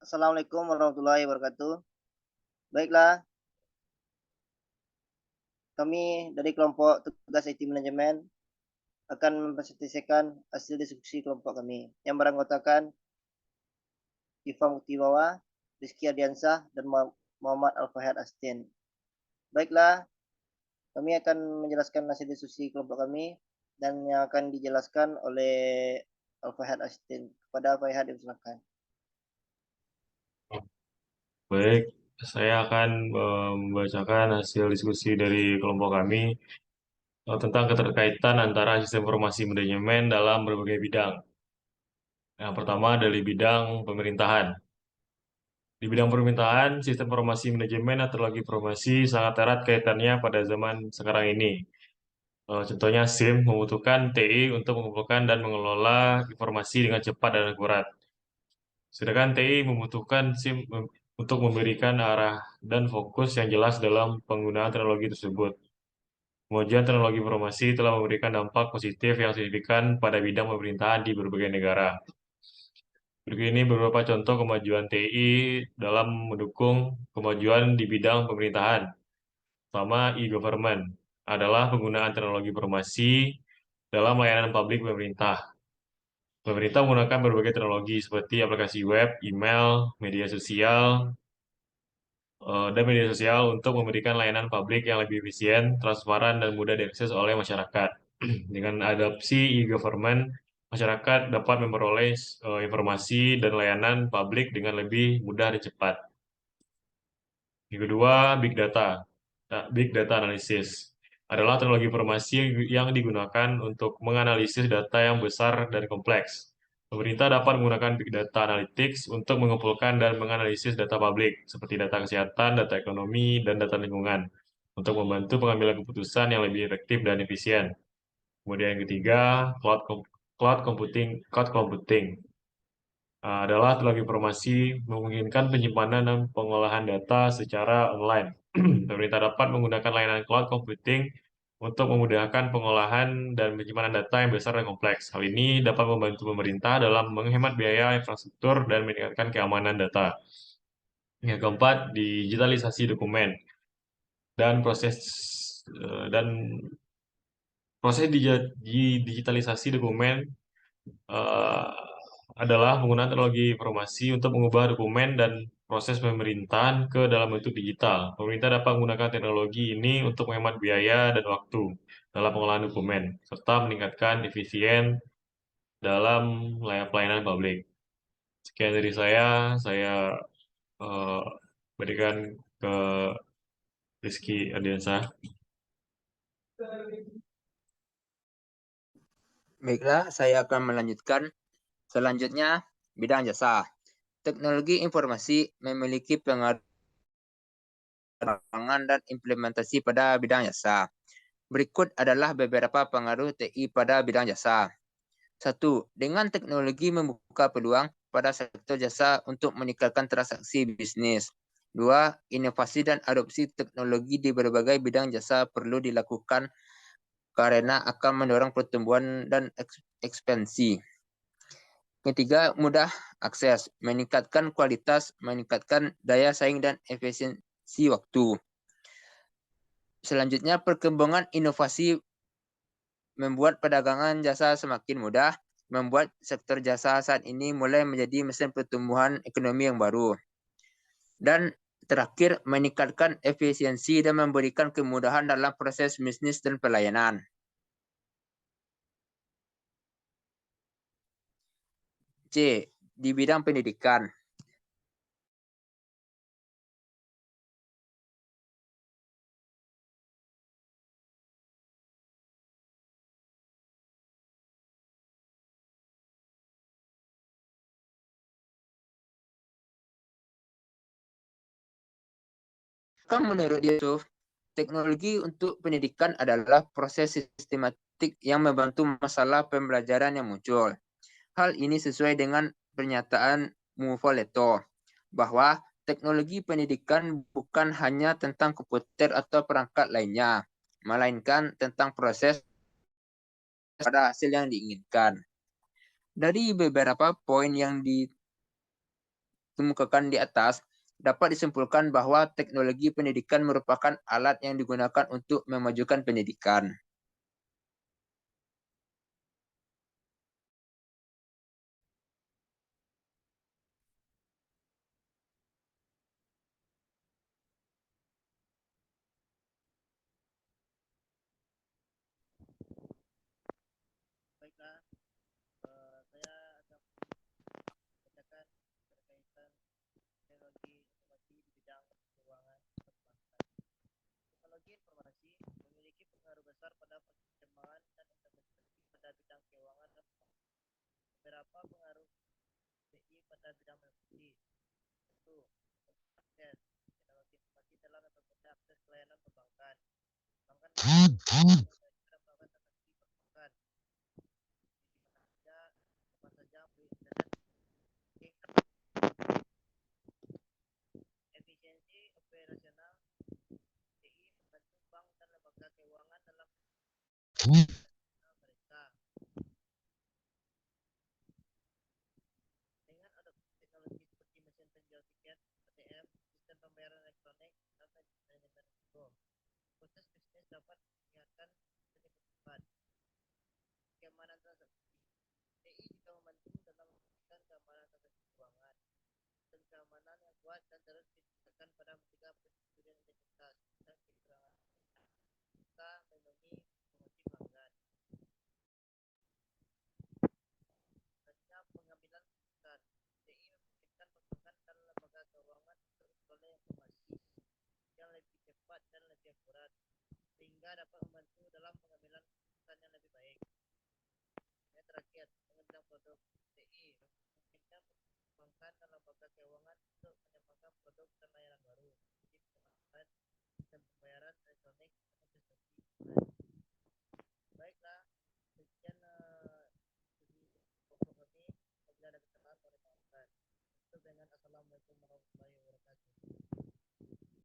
Assalamualaikum warahmatullahi wabarakatuh. Baiklah, kami dari kelompok tugas IT Manajemen akan mempresentasikan hasil diskusi kelompok kami yang beranggotakan Iva Mutiwawa, Rizky Ardiansah, dan Muhammad Al-Fahad Astin. Baiklah, kami akan menjelaskan hasil diskusi kelompok kami dan yang akan dijelaskan oleh Al-Fahad Astin. Kepada Al-Fahad dipersilakan. Baik, saya akan membacakan hasil diskusi dari kelompok kami tentang keterkaitan antara sistem informasi manajemen dalam berbagai bidang. Yang pertama dari bidang pemerintahan. Di bidang pemerintahan, sistem informasi manajemen atau teknologi informasi sangat erat kaitannya pada zaman sekarang ini. Contohnya SIM membutuhkan TI untuk mengumpulkan dan mengelola informasi dengan cepat dan akurat. Sedangkan TI membutuhkan SIM untuk memberikan arah dan fokus yang jelas dalam penggunaan teknologi tersebut. Kemajuan teknologi informasi telah memberikan dampak positif yang signifikan pada bidang pemerintahan di berbagai negara. Berikut ini beberapa contoh kemajuan TI dalam mendukung kemajuan di bidang pemerintahan. Pertama, e-government adalah penggunaan teknologi informasi dalam layanan publik pemerintah. Pemerintah menggunakan berbagai teknologi seperti aplikasi web, email, dan media sosial untuk memberikan layanan publik yang lebih efisien, transparan, dan mudah diakses oleh masyarakat. Dengan adopsi e-government, masyarakat dapat memperoleh informasi dan layanan publik dengan lebih mudah dan cepat. Yang kedua, big data. Big data analysis adalah teknologi informasi yang digunakan untuk menganalisis data yang besar dan kompleks. Pemerintah dapat menggunakan big data analytics untuk mengumpulkan dan menganalisis data publik, seperti data kesehatan, data ekonomi, dan data lingkungan, untuk membantu pengambilan keputusan yang lebih efektif dan efisien. Kemudian yang ketiga, cloud computing adalah teknologi informasi memungkinkan penyimpanan dan pengolahan data secara online. Pemerintah dapat menggunakan layanan cloud computing untuk memudahkan pengolahan dan penyimpanan data yang besar dan kompleks. Hal ini dapat membantu pemerintah dalam menghemat biaya infrastruktur dan meningkatkan keamanan data. Yang keempat, digitalisasi dokumen dan dan proses digitalisasi dokumen eh, adalah penggunaan teknologi informasi untuk mengubah dokumen dan proses pemerintahan ke dalam bentuk digital. Pemerintah dapat menggunakan teknologi ini untuk menghemat biaya dan waktu dalam pengolahan dokumen, serta meningkatkan efisien dalam pelayanan publik. Sekian dari saya eh, berikan ke Rizky Ardiansah. Baiklah, saya akan melanjutkan. Selanjutnya, bidang jasa. Teknologi informasi memiliki pengaruh dan implementasi pada bidang jasa. Berikut adalah beberapa pengaruh TI pada bidang jasa. 1. Dengan teknologi membuka peluang pada sektor jasa untuk meningkatkan transaksi bisnis. 2. Inovasi dan adopsi teknologi di berbagai bidang jasa perlu dilakukan karena akan mendorong pertumbuhan dan ekspansi. Ketiga, mudah akses, meningkatkan kualitas, meningkatkan daya saing dan efisiensi waktu. Selanjutnya, perkembangan inovasi membuat perdagangan jasa semakin mudah, membuat sektor jasa saat ini mulai menjadi mesin pertumbuhan ekonomi yang baru. Dan terakhir, meningkatkan efisiensi dan memberikan kemudahan dalam proses bisnis dan pelayanan. C. Di bidang pendidikan. Menurut Yusuf, teknologi untuk pendidikan adalah proses sistematik yang membantu masalah pembelajaran yang muncul. Hal ini sesuai dengan pernyataan Mufoleto bahwa teknologi pendidikan bukan hanya tentang komputer atau perangkat lainnya, melainkan tentang proses pada hasil yang diinginkan. Dari beberapa poin yang dikemukakan di atas, dapat disimpulkan bahwa teknologi pendidikan merupakan alat yang digunakan untuk memajukan pendidikan. Baiklah, saya akan bacakan berkaitan teknologi informasi di bidang keuangan perbankan. Teknologi informasi memiliki pengaruh besar pada perkembangan dan implementasi pada bidang keuangan dan perbankan. Beberapa pengaruh TI pada bidang informasi. Satu, akses teknologi informasi dalam mempermudah akses pelayanan perbankan. Perbankan melakukan transaksi perbankan kapan saja melalui internet. Efisiensi operasional TI membantu bank dan lembaga keuangan dalam mereka. Dengan adopsi teknologi seperti mesin penjual tiket, ATM, sistem pembayaran elektronik, dan manajemen risiko, proses bisnis dapat diingatkan dengan cepat. Keamanan transaksi TI juga membantu dalam memastikan keamanan transaksi keuangan. Dan keamanan yang kuat dan terus ditingkatkan pada mencegah pencurian identitas dan kecurangan serta melindungi informasi pelanggan. Selanjutnya, pengambilan keputusan. TI memungkinkan perbankan dan lembaga keuangan untuk memperoleh informasi yang lebih cepat dan lebih akurat, sehingga dapat membantu dalam pengambilan keputusan yang lebih baik. Yang terakhir, pengembangan produk TI memungkinkan perbankan dan lembaga keuangan untuk mengembangkan produk dan layanan baru seperti pembayaran dan pembayaran elektronik dan investasi. Baiklah, sekian studi pokok kami. Apabila ada kesalahan, mohon dimaafkan. Tutup dengan Assalamualaikum warahmatullahi wabarakatuh.